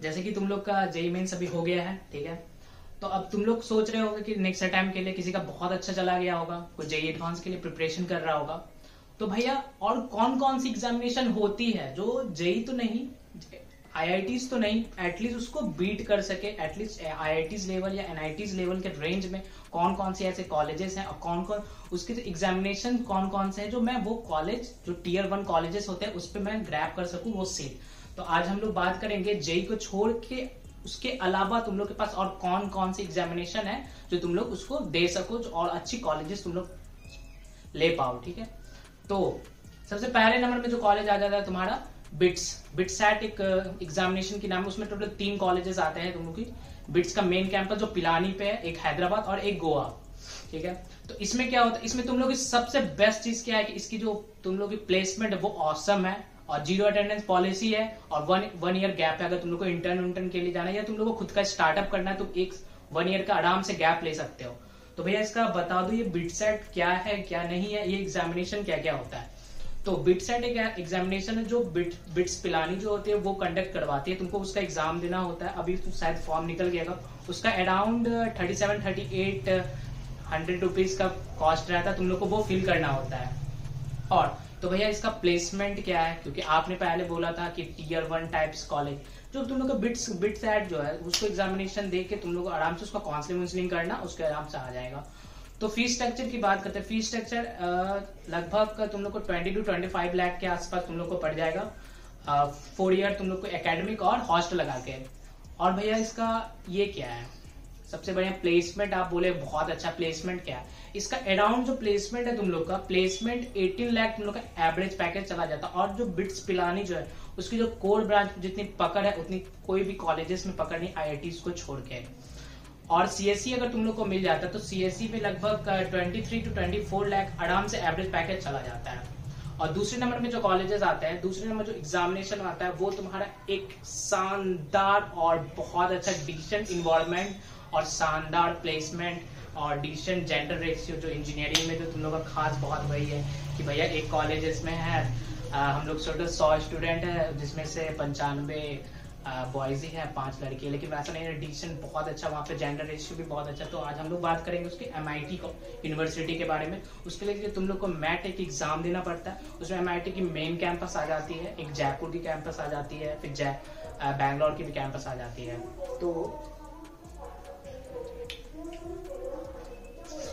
जैसे कि तुम लोग का जेई मेंस अभी हो गया है, ठीक है। तो अब तुम लोग सोच रहे होगे कि नेक्स्ट अटेम्प्ट के लिए किसी का बहुत अच्छा चला गया होगा, कोई जेई एडवांस के लिए प्रिपरेशन कर रहा होगा। तो भैया और कौन कौन सी एग्जामिनेशन होती है जो जेई तो नहीं, आईआईटीज तो नहीं, एटलीस्ट उसको बीट कर सके, एटलीस्ट आईआईटीज लेवल या एनआईटीज लेवल के रेंज में कौन कौन से ऐसे कॉलेजेस हैं और कौन कौन उसके एग्जामिनेशन कौन कौन से हैं जो मैं वो कॉलेज जो टियर 1 कॉलेजेस होते हैं उस पर मैं ग्रैब कर सकूं वो सीट। तो आज हम लोग बात करेंगे जेई को छोड़ के उसके अलावा तुम लोग के पास और कौन कौन सी एग्जामिनेशन है जो तुम लोग उसको दे सको और अच्छी कॉलेजेस तुम लोग ले पाओ, ठीक है। तो सबसे पहले नंबर में जो कॉलेज आ जाता है तुम्हारा बिट्सैट एक एग्जामिनेशन की नाम है, उसमें टोटल 3 कॉलेजेस आते हैं तुम लोग की। बिट्स का मेन कैंपस जो पिलानी पे है, एक हैदराबाद और एक गोवा, ठीक है। तो इसमें क्या होता है, इसमें तुम लोग की सबसे बेस्ट चीज क्या है कि इसकी जो तुम लोग की प्लेसमेंट है वो ऑसम है और 0 अटेंडेंस पॉलिसी है और वन ईयर गैप है। अगर तुम लोग को इंटर्न के लिए जाना है या तुम लोग को खुद का स्टार्टअप करना है तो एक 1 ईयर का आराम से गैप ले सकते हो। तो भैया इसका बता दो ये बिट्सैट क्या है क्या नहीं है, ये एग्जामिनेशन क्या क्या होता है। तो बिट्सैट एक एग्जामिनेशन है जो बिट्स पिलानी जो होती है वो कंडक्ट करवाती है, तुमको उसका एग्जाम देना होता है। अभी तो शायद फॉर्म निकल गया, उसका अराउंड 37-38 रुपीज का कॉस्ट रहता है, तुम लोग को वो फिल करना होता है। और तो भैया इसका प्लेसमेंट क्या है, क्योंकि आपने पहले बोला था कि टियर 1 टाइप्स कॉलेज जो तुम लोग का बिट्सैट जो है उसको एग्जामिनेशन दे के तुम लोग आराम से उसका काउंसलिंग करना, उसके आराम से आ जाएगा। तो फीस स्ट्रक्चर की बात करते हैं। फीस स्ट्रक्चर लगभग तुम लोग को 20 to 25 लाख के आसपास तुम लोग को पड़ जाएगा 4 ईयर तुम लोग को एकेडमिक और हॉस्टल लगा के। और भैया इसका ये क्या है, सबसे बढ़िया प्लेसमेंट आप बोले बहुत अच्छा प्लेसमेंट क्या है, इसका अराउंड जो प्लेसमेंट है तुम लोग का प्लेसमेंट 18 लाख तुम लोग का एवरेज पैकेज चला जाता है। और जो बिट्स पिलानी जो है उसकी जो कोर ब्रांच जितनी पकड़ है उतनी कोई भी कॉलेजेस में पकड़ नहीं आईआईटीज को छोड़ के। और सीएससी अगर तुम लोग को मिल जाता है तो सीएससी पे लगभग 23 to 24 लाख आराम से एवरेज पैकेज चला जाता है। और दूसरे नंबर में जो कॉलेजेस आते हैं, दूसरे नंबर जो एग्जामिनेशन आता है वो तुम्हारा एक शानदार और बहुत अच्छा डिसेंट इन्वायरमेंट और शानदार प्लेसमेंट और डिसेंट जेंडर रेशियो जो इंजीनियरिंग में जो तुम लोग का खास बहुत वही है कि भैया एक कॉलेज में है हम लोग 100 स्टूडेंट है जिसमें से 95 बॉयज ही है, 5 लड़की है, लेकिन वैसा नहीं है, डिसेंट बहुत अच्छा, वहाँ पे जेंडर रेशियो भी बहुत अच्छा। तो आज हम लोग बात करेंगे उसके एमआईटी यूनिवर्सिटी के बारे में। उसके लिए तुम लोग को मैट एक एग्जाम देना पड़ता है, उसमें एमआईटी की मेन कैंपस आ जाती है, एक जयपुर की कैंपस आ जाती है, फिर बैंगलोर की भी कैंपस आ जाती है। तो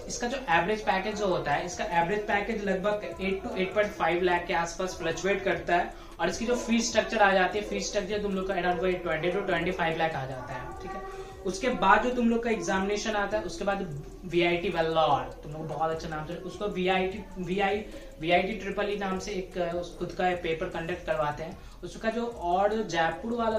इसका जो एवरेज पैकेज जो होता है, इसका एवरेज पैकेज लगभग 8 to 8.5 लाख के आसपास फ्लक्चुएट करता है। और इसकी जो फीस स्ट्रक्चर आ जाती है, फीस स्ट्रक्चर तुम लोग का अराउंड 20 to 25 लाख आ जाता है, ठीक है। उसके बाद जो तुम लोग का एग्जामिनेशन आता है उसके बाद वीआईटी वेल्लोर, तुम लोग बहुत अच्छा नाम से उसको वीआईटी ट्रिपल ई नाम से एक खुद का पेपर कंडक्ट करवाते हैं। उसका जो और जयपुर वाला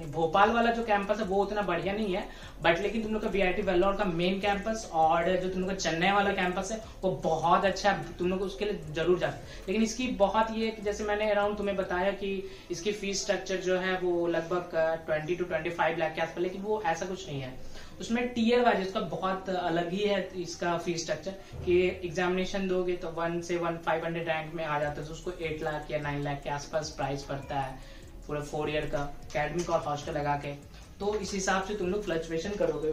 भोपाल वाला जो कैंपस है वो उतना बढ़िया नहीं है, बट लेकिन तुम लोग का वीआईटी वेल्लोर का मेन कैंपस और जो तुम लोग का चेन्नई वाला कैंपस है वो बहुत अच्छा है, तुम लोग उसके लिए जरूर जा। लेकिन इसकी बहुत ये कि जैसे मैंने अराउंड तुम्हें बताया कि इसकी फीस स्ट्रक्चर जो है वो लगभग 20 to 25 लाख के आसपास, लेकिन वो ऐसा कुछ नहीं है। उसमें टीयर वाइज इसका बहुत अलग ही है इसका फीस स्ट्रक्चर कि एग्जामिनेशन दोगे तो 1 से 500 रैंक में आ जाता है तो उसको 8 लाख या 9 लाख के आसपास प्राइस पड़ता है पूरा 4 ईयर का एकेडमिक और हॉस्टल लगा के। तो इस हिसाब से तुम लोग फ्लक्चुएशन करोगे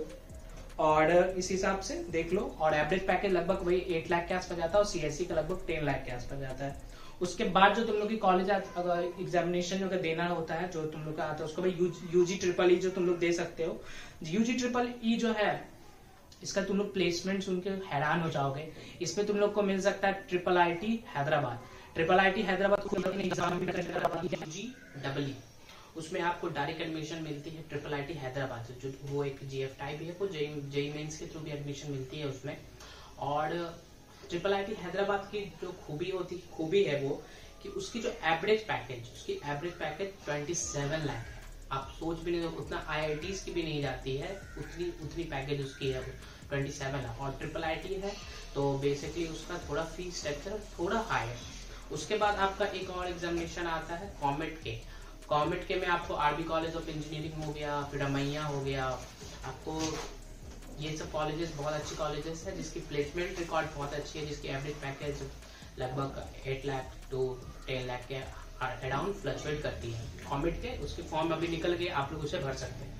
और इस हिसाब से देख लो। और एवरेज पैकेज लगभग वही 8 लाख के आसपास जाता है और सीएससी का लगभग 10 लाख के आसपास जाता है। उसके बाद जो तुम लोग की कॉलेज एग्जामिनेशन अगर देना होता है जो तुम लोग का आता है उसको भाई यूजी ट्रिपल ई जो तुम लोग दे सकते हो। यूजी ट्रिपल ई जो है इसका तुम लोग प्लेसमेंट सुन के हैरान हो जाओगे। इसमें तुम लोग को मिल सकता है ट्रिपल आईटी हैदराबाद यूजी उसमें आपको डायरेक्ट एडमिशन मिलती है ट्रिपल आईटी हैदराबाद से, जो वो एक जीएफ टाइप है, वो जेई मेंस के थ्रू भी एडमिशन मिलती है उसमें। और ट्रिपल आईटी हैदराबाद की जो खूबी है वो कि उसकी जो एवरेज पैकेज 27 लाख है। आप सोच भी नहीं, उतना आईआईटीज की भी नहीं जाती है, उतनी पैकेज उसकी है 27 लाख। और ट्रिपल आईटी है तो बेसिकली उसका थोड़ा फीस स्ट्रक्चर थोड़ा हाई है। उसके बाद आपका एक और एग्जामिनेशन आता है कॉमेट के में आपको आरबी कॉलेज ऑफ इंजीनियरिंग हो गया, फिर रमैया हो गया, आपको ये सब कॉलेजेस बहुत अच्छी कॉलेजेस है जिसकी प्लेसमेंट रिकॉर्ड बहुत अच्छी है, जिसकी एवरेज पैकेज लगभग 8 लाख to 10 लाख के अराउंड फ्लक्चुएट करती है। कॉमेट के उसके फॉर्म अभी निकल गए, आप लोग उसे भर सकते हैं।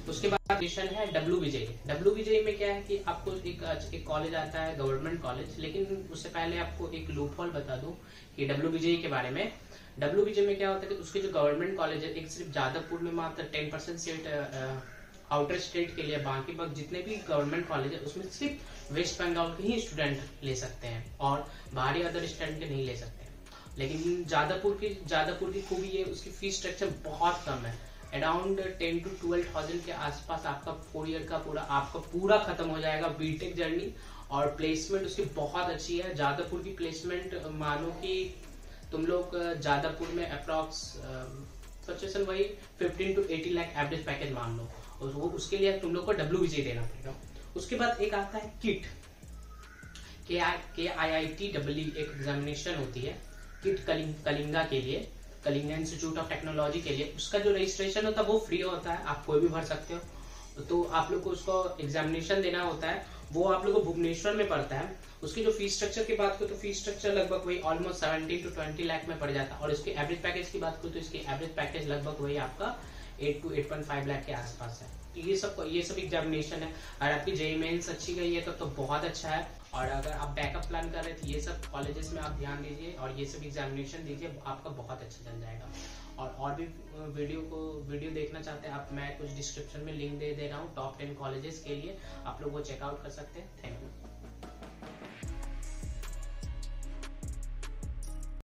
उसके बाद क्वेश्चन है WBJ। WBJ में क्या है कि आपको एक कॉलेज आता है गवर्नमेंट कॉलेज, लेकिन उससे पहले आपको एक लूप होल बता दूं कि WBJ के बारे में। WBJ में क्या होता है कि उसके जो गवर्नमेंट कॉलेज है, एक सिर्फ जादवपुर में मात्र 10% सीट आउटर स्टेट के लिए, बाकी बस जितने भी गवर्नमेंट कॉलेज है उसमें सिर्फ वेस्ट बंगाल के ही स्टूडेंट ले सकते हैं और बाहरी अदर स्टेट के नहीं ले सकते हैं। लेकिन जादवपुर की खूबी है उसकी फीस स्ट्रक्चर बहुत कम है, अराउंड 10 to 12,000 के आसपास आपका 4 ईयर का आपका पूरा खत्म हो जाएगा बीटेक जर्नी। और प्लेसमेंट उसकी बहुत अच्छी है। जादवपुर की प्लेसमेंट मानो कि तुम लोग जादवपुर में अप्रॉक्स सिचुएशन वही 15 to 80 लाख एवरेज पैकेज मान लो, और वो उसके लिए तुम लोग को WBJ देना पड़ेगा। उसके बाद एक आता है किट, KIIT एक एग्जामिनेशन होती है किट कलिंगा के लिए, कलिंगा इंस्टीट्यूट ऑफ टेक्नोलॉजी के लिए। उसका जो रजिस्ट्रेशन होता है वो फ्री होता है, आप कोई भी भर सकते हो। तो आप लोग को उसको एग्जामिनेशन देना होता है, वो आप लोग को भुवनेश्वर में पड़ता है। उसकी जो फीस स्ट्रक्चर की बात करो तो फीस स्ट्रक्चर लगभग वही ऑलमोस्ट 17 to 20 लाख में पड़ जाता है। और इसके एवरेज पैकेज की बात करो तो इसकी एवरेज पैकेज लगभग वही आपका 8 to 8.5 लाख के आसपास है। ये सब एग्जामिनेशन है। अगर आपकी जेईई मेंस अच्छी गई है तो बहुत अच्छा है। और अगर आप बैकअप प्लान कर रहे थे ये सब कॉलेजेस में आप ध्यान दीजिए और ये सब एग्जामिनेशन दीजिए, आपका बहुत अच्छा चल जाएगा। और भी वीडियो देखना चाहते हैं आप, मैं कुछ डिस्क्रिप्शन में लिंक दे रहा हूँ टॉप 10 कॉलेजेस के लिए, आप लोग वो चेकआउट कर सकते हैं। Thank you.